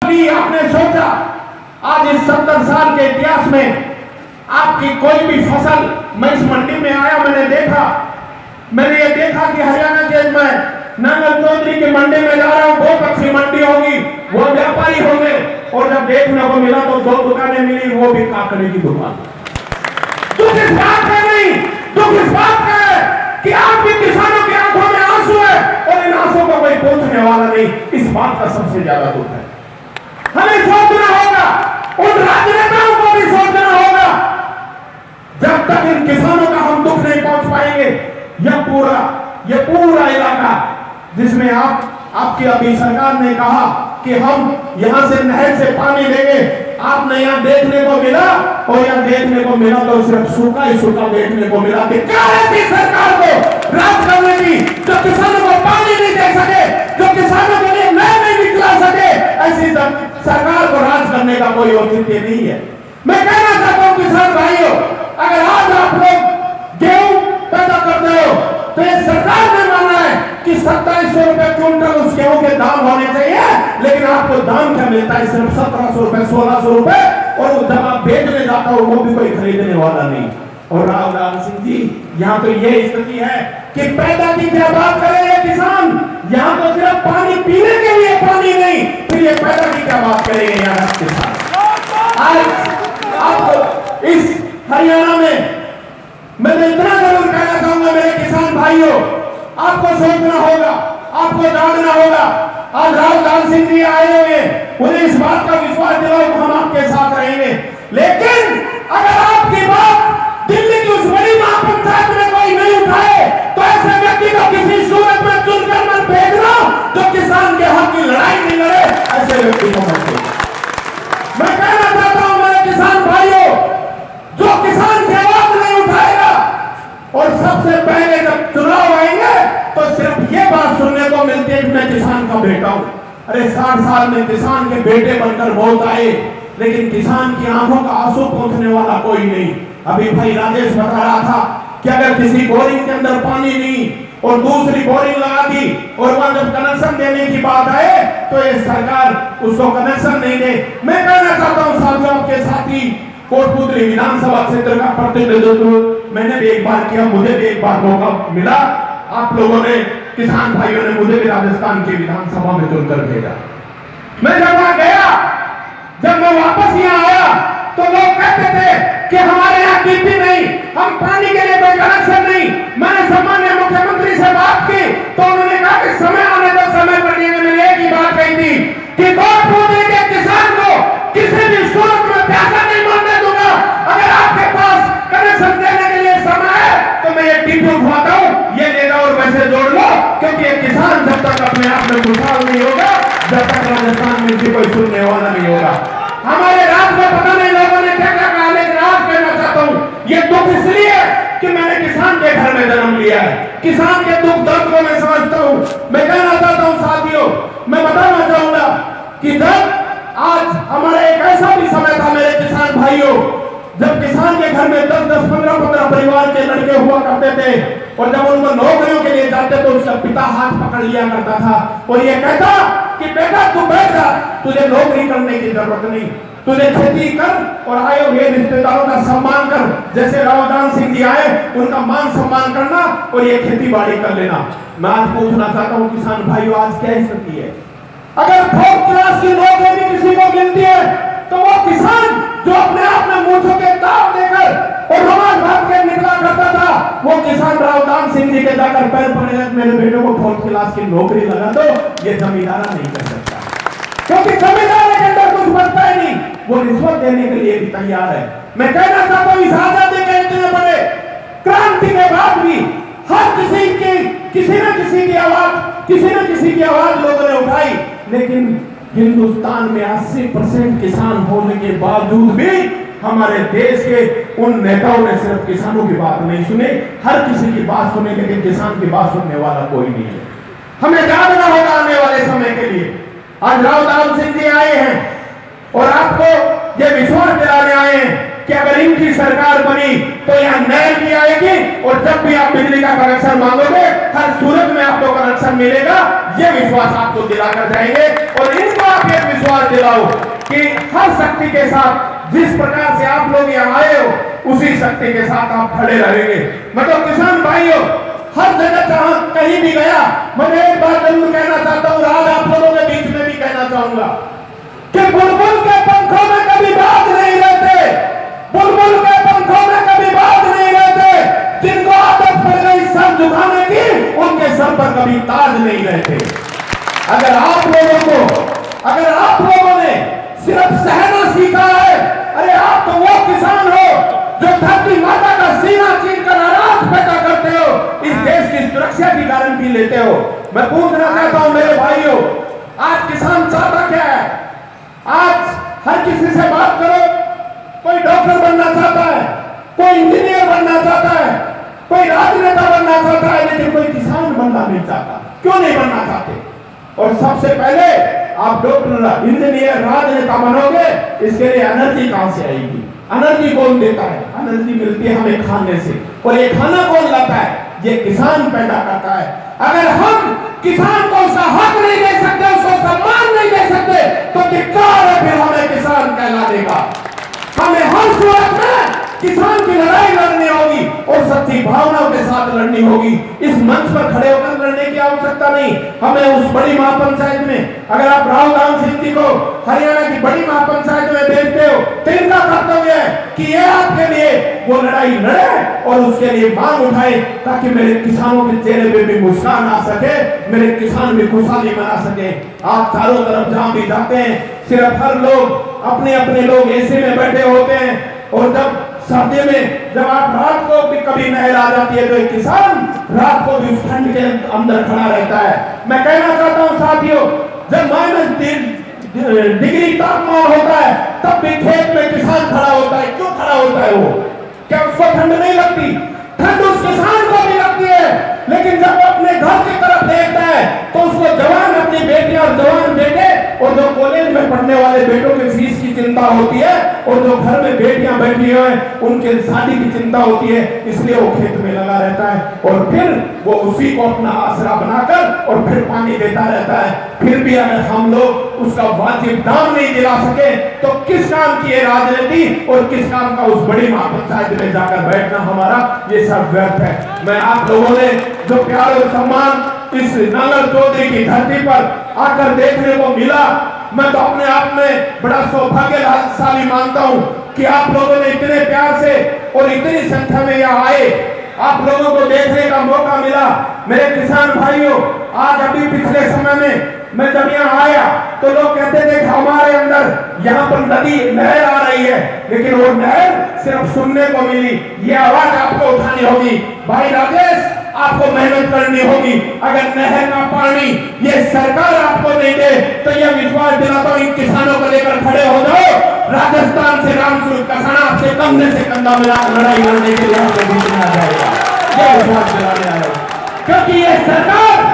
भी आपने सोचा आज इस 70 साल के इतिहास में आपकी कोई भी फसल, मैं इस मंडी में आया, मैंने ये देखा कि हरियाणा के मैं नांगल चौधरी के मंडी में जा रहा हूं, बहुत अच्छी मंडी होगी, वो व्यापारी होंगे, और जब देखने को मिला तो 2 दुकानें मिली, वो भी काकड़े की दुकान। दुख इस बात का नहीं, दुख इस बात का है कि आप भी किसानों की आंखों में आंसू है और इन आंसू को कोई पूछने वाला नहीं। इस बात का सबसे ज्यादा दुख है। हमें सोचना होगा, उन राजनेताओं को भी सोचना होगा। जब तक इन किसानों का हम दुख नहीं पहुंच पाएंगे, यह पूरा इलाका जिसमें आपकी अभी सरकार ने कहा कि हम यहां से नहर से पानी लेंगे, आपने यहां देखने को मिला, और यहां देखने को मिला तो सिर्फ सूखा ही सूखा देखने को मिला। कि क्या ऐसी सरकार को राज करने की जो किसानों को पानी नहीं दे सके, जो किसानों के लिए नहर नहीं निकला सके, ऐसी सरकार को राज करने का कोई औचित्य नहीं है। मैं कहना चाहता हूं किसान भाइयों, अगर आज आप लोग गेहूं पैदा करते हो तो ये सरकार ने माना है कि 2700 रुपए क्विंटल उस गेहूं के दाम होने चाहिए, लेकिन आपको दाम क्या मिलता है? सिर्फ 1700 रुपए, 1600 रुपए, और जब आप बेचने जाता हो वो भी कोई खरीदने वाला नहीं। और राव सिंह जी, यहाँ तो ये स्थिति है कि पैदा की क्या बात करें ये किसान, यहाँ तो सिर्फ पानी पीने के लिए पानी नहीं, फिर ये पैदा की क्या बात करेंगे यहाँ किसान। आज आपको इस हरियाणा में मैं इतना जरूर कहना चाहूंगा मेरे किसान भाइयों, आपको सोचना होगा, आपको जानना होगा। आज राव सिंह जी आए हुए, उन्हें इस बात का विश्वास दिलाओ कि हम आपके साथ रहेंगे, लेकिन अगर आपकी बात दिल्ली की उस बड़ी महापंचायत में कोई नहीं उठाए तो ऐसे व्यक्ति को किसी सूरत में चुनकर मत भेजना जो किसान के हक की लड़ाई नहीं लड़े, ऐसे व्यक्ति को मत भेजना। मैं कहना चाहता हूं मेरे किसान भाइयों, जो किसान की आवाज नहीं उठाएगा, और सबसे पहले जब चुनाव आएंगे तो सिर्फ ये बात सुनने को मिलती है कि मैं किसान का बेटा हूं। अरे 60 साल में किसान के बेटे बनकर बहुत आए, लेकिन किसान की आंखों का आंसू पोंछने वाला कोई नहीं। अभी भाई राजेश बता रहा था कि अगर किसी बोरिंग के अंदर पानी नहीं और दूसरी बोरिंग लगा दी और वहां जब कनेक्शन देने की बात आए तो ये सरकार उसको कनेक्शन नहीं दे। मैं कहना चाहता हूं साथियों, आपके साथी कोटपुतली विधानसभा क्षेत्र का प्रतिनिधित्व मैंने भी एक बार किया, मुझे भी एक बार मौका मिला, आप लोगों ने, किसान भाइयों ने मुझे भी राजस्थान की विधानसभा में चुनकर भेजा। मैं जब वहां गया, जब मैं वापस यहाँ आया तो लोग कहते थे कि हमारे यहाँ डीपी नहीं, हम पानी के लिए कोई कनेक्शन नहीं। मैंने सम्माननीय मुख्यमंत्री से बात की तो उन्होंने कहा कि समय आने तो समय पर नहीं। मैंने एक ही बात कही थी कि कोटपुतली के किसान को किसी भी सूरत में प्यासा नहीं मारने दूंगा। अगर आपके पास कनेक्शन देने के लिए समय है तो मैं ये डीपी उठवाता हूँ, ये ले जाओ और वैसे जोड़ लो, क्योंकि ये किसान जब तक अपने आप में खुशहाल नहीं होगा, जब तक राजस्थान में इनकी कोई सुनने वाला नहीं होगा। हमारे राज्य में पता नहीं लोगों ने क्या क्या कहा, लेकिन आज कहना चाहता हूँ ये दुख इसलिए कि मैंने किसान के घर में जन्म लिया है, किसान के दुख दर्द को मैं समझता हूँ। मैं कहना चाहता हूँ साथियों, मैं बताना चाहूंगा कि जब आज हमारा एक ऐसा भी समय था मेरे किसान भाइयों, जब किसान के घर में 10-10, 15-15 परिवार के लड़के हुआ करते थे, और जब उनको नौकरियों के लिए जाते तो उसका पिता हाथ पकड़ लिया करता था और ये कहता कि बेटा तू बैठ जा, तुझे नौकरी करने की जरूरत नहीं, तुझे खेती कर और आए हुए रिश्तेदारों का सम्मान कर। जैसे राव सिंह जी आए, उनका मान सम्मान करना और ये खेती बाड़ी कर लेना। मैं आज पूछना चाहता हूँ किसान भाइयों, आज क्या स्थिति है? अगर 4th क्लास की नौकरी भी किसी को मिलती है तो वो किसान जो अपने आप में मूंछों के दाव देकर और रोमांच भाग के निकला करता था, वो किसान राव सिंह जी के जाकर पैर पड़े, मेरे बेटे को 4th क्लास की नौकरी लगा दो, ये जमींदारा नहीं कर सकता, क्योंकि जमींदार के अंदर कुछ बचता ही नहीं, वो रिश्वत देने के लिए भी तैयार है। मैं कहना चाहता हूँ इस आजादी के इतने बड़े क्रांति के बाद भी हर किसी न किसी की आवाज लोगों ने उठाई, लेकिन हिंदुस्तान में 80% किसान होने के बावजूद भी हमारे देश के उन नेताओं ने सिर्फ किसानों की बात नहीं सुनी, हर किसी की बात सुने, लेकिन किसान की बात सुनने वाला कोई नहीं है। हमें जानना होगा आने वाले समय के लिए। आज राव सिंह जी आए हैं और आपको ये विश्वास दिलाने आए हैं कि अगर इनकी सरकार बनी तो यहाँ नहर भी आएगी और जब भी आप बिजली का कनेक्शन मांगोगे हर सूरत में आपको कनेक्शन मिलेगा। ये विश्वास आपको दिलाकर जाएंगे और इनको आप ये विश्वास दिलाओ कि हर शक्ति के साथ जिस प्रकार से आप लोग यहाँ आए हो उसी शक्ति के साथ आप खड़े रहेंगे। मतलब किसान भाइयों, हर जगह जहां कहीं भी गया, मैं एक बात जरूर कहना चाहता हूं, आज आप लोगों के बीच में भी कहना चाहूंगा कि बुलबुल के पंखों में कभी बात नहीं रहते, बुलबुल के पंखों में कभी बात नहीं रहते। जिनको आदत पड़ गई सर झुकाने की, उनके सर पर कभी ताज नहीं रहते। अगर आप लोगों ने सिर्फ सहना सीखा है, अरे आप तो वो किसान हो जो धरती माता का सीना चीर कर अनाज पैदा करते हो, इस देश की सुरक्षा की गारंटी लेते हो। मैं पूछना चाहता हूं मेरे भाइयों, आज किसान चाहता क्या है? आज हर किसी से बात करो, कोई डॉक्टर बनना चाहता है, कोई इंजीनियर बनना चाहता है, कोई राजनेता बनना चाहता है, लेकिन कोई किसान बनना नहीं चाहता। क्यों नहीं बनना चाहते? और सबसे पहले आप डॉक्टर, इंजीनियर, राजनेता बनोगे, इसके लिए एनर्जी कहां से आएगी? एनर्जी कौन देता है? एनर्जी मिलती है हमें खाने से, और ये खाना कौन लाता है? ये किसान पैदा करता है। अगर हम किसान को उसका हक नहीं दे सकते, उसको सम्मान नहीं दे सकते, तो धिक्कार है फिर हमें किसान कहला देगा। हमें हर सूरत में किसान की लड़ाई लड़नी होगी और सच्ची भावनाओं के साथ लड़नी होगी। इस मंच पर खड़े होकर लड़ने की आवश्यकता नहीं। हमें उस बड़ी महापंचायत में, अगर आप राहुल गांधी सिंह जी को हरियाणा की बड़ी महापंचायत में भेजते हो, तो इनका कर्तव्य है कि ये आपके लिए वो लड़ाई लड़े और उसके लिए मांग उठाए, ताकि मेरे किसानों के चेहरे पे भी मुस्कान आ सके, मेरे किसान भी खुशहाली मना सके। आप चारों तरफ जहां भी जाते हैं, सिर्फ हर लोग अपने अपने लोग एसी में बैठे होते हैं, और जब सर्दी में जब आप रात को भी कभी नहर आ जाती है, तो एक किसान रात को भी उस ठंड के अंदर खड़ा रहता है। मैं कहना चाहता हूं साथियों, जब -3 डिग्री तापमान होता है, तब भी खेत में किसान खड़ा होता है। क्यों खड़ा होता है वो? क्या उसको ठंड नहीं लगती? ठंड उस किसान को भी लगती है, लेकिन जब वो अपने घर की तरफ देखता है, तो उसको जवान अपनी बेटियां और जवान बेटे और जो कॉलेज में पढ़ने वाले बेटों के फीस की चिंता होती है, और जो घर में बेटियां बैठी हैं उनके शादी की चिंता होती है, इसलिए वो खेत में लगा रहता है, और फिर वो उसी को अपना आसरा बनाकर और फिर पानी देता रहता है। फिर भी अगर हम लोग उसका वाजिब दाम नहीं दिला सके, तो किस काम की ये राजनीति और किस काम का उस बड़ी महापंचायत में जाकर बैठना हमारा, ये सब व्यर्थ है। मैं आप लोगों ने जो प्यार और सम्मान इस नांगल चौधरी की धरती पर आकर देखने को मिला, मैं तो अपने आप में बड़ा सौभाग्यशाली मानता हूं कि आप लोगों ने इतने प्यार से और इतनी संख्या में यहाँ आए, आप लोगों को देखने का मौका मिला। मेरे किसान भाइयों, आज अभी पिछले समय में मैं जब यहाँ आया तो लोग कहते थे कि हमारे अंदर यहाँ पर नहर आ रही है, लेकिन वो नहर सिर्फ सुनने को मिली। ये आवाज आपको उठानी होगी, भाई राजेश, आपको मेहनत करनी होगी। अगर नहर का पानी ये सरकार आपको नहीं दे, तो यह विश्वास दिलाता हूं, इन किसानों को लेकर खड़े हो जाओ। राजस्थान से रामस्वरूप कसाना आपसे कंधे से कंधा मिला लड़ाई लड़ने के लिए आपको बीच में आ जाएगा। यह विश्वास दिलाने आया, क्योंकि ये सरकार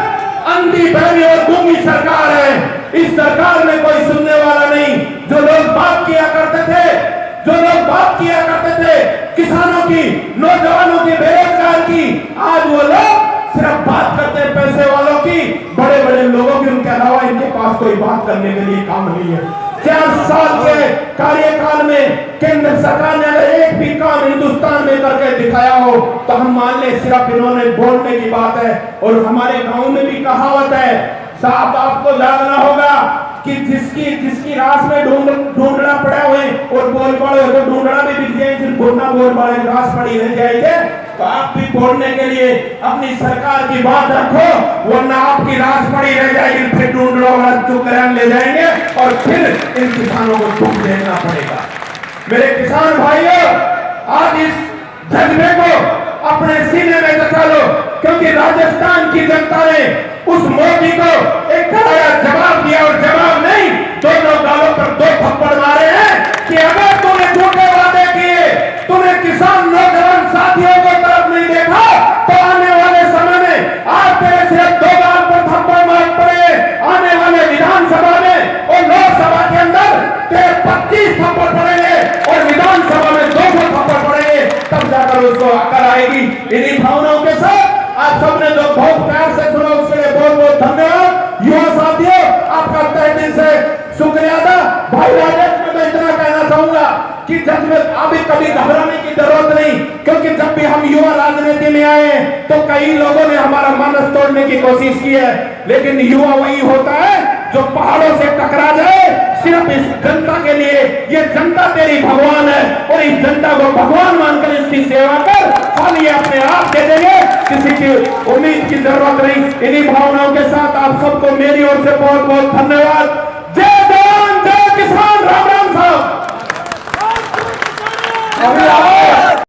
अंधी बहनी और गूंगी सरकार है। इस सरकार में कोई सुनने वाला नहीं। जो लोग बात किया करते थे किसानों की, नौजवानों की, बेरोजगार की, आज वो लोग सिर्फ बात करते हैं पैसे वालों की, बड़े बड़े लोगों की। उनके अलावा इनके पास कोई बात करने के लिए काम नहीं है। 4 साल के कार्यकाल में केंद्र सरकार ने अगर एक भी काम हिंदुस्तान में करके दिखाया हो, तो हम मान ले सिर्फ इन्होंने बोलने की बात है। और हमारे गांव में भी कहावत है, साहब आपको जानना होगा कि जिसकी रास में ढूंढना पड़ा हुए और बोल पड़े तो ढूंढना भी बिक जाए, फिर ढूंढना बोल पड़े, रास पड़ी रह जाएगी। तो आप भी बोलने के लिए अपनी सरकार की बात रखो, वरना आपकी रास पड़ी रह जाएगी, फिर ढूंढना वाला चुकरान ले जाएंगे और फिर इन किसानों को दुख देना पड़ेगा। मेरे किसान भाइयों, आज इस जज्बे को अपने सीने में दबा लो, क्योंकि राजस्थान की जनता ने उस मोदी को एक कराया जवाब दिया, और जवाब नहीं, दोनों गालों पर 2 थप्पड़ मारे हैं कि अगर तूने झूठे वादे किए, तूने किसान नौजवान साथियों को तरफ नहीं देखा, तो आने वाले समय में आज तेरे सिर्फ 2 गाल पर थप्पड़ मार पड़े। आने वाले विधानसभा में और लोकसभा के अंदर तेरे 25 थप्पड़ पड़ेंगे और विधानसभा में 2 इन्हीं भावनाओं के साथ आप सबने जो बहुत प्यार से सुना उसके लिए बहुत बहुत धन्यवाद। युवा साथियों, आपका तहे दिल से शुक्रिया अदा। भाई राजेश में मैं इतना कहना चाहूंगा कि जज में अभी कभी घबराने की जरूरत नहीं, क्योंकि जब भी हम युवा राजनीति में आए तो कई लोगों ने हमारा मानस तोड़ने की कोशिश की है, लेकिन युवा वही होता है जो पहाड़ों से टकरा जाए सिर्फ इस जनता के लिए। ये जनता तेरी भगवान है और इस जनता को भगवान मानकर इसकी सेवा कर, फल ये अपने आप दे देंगे, किसी की उम्मीद की जरूरत नहीं। इन्हीं भावनाओं के साथ आप सबको मेरी ओर से बहुत बहुत धन्यवाद।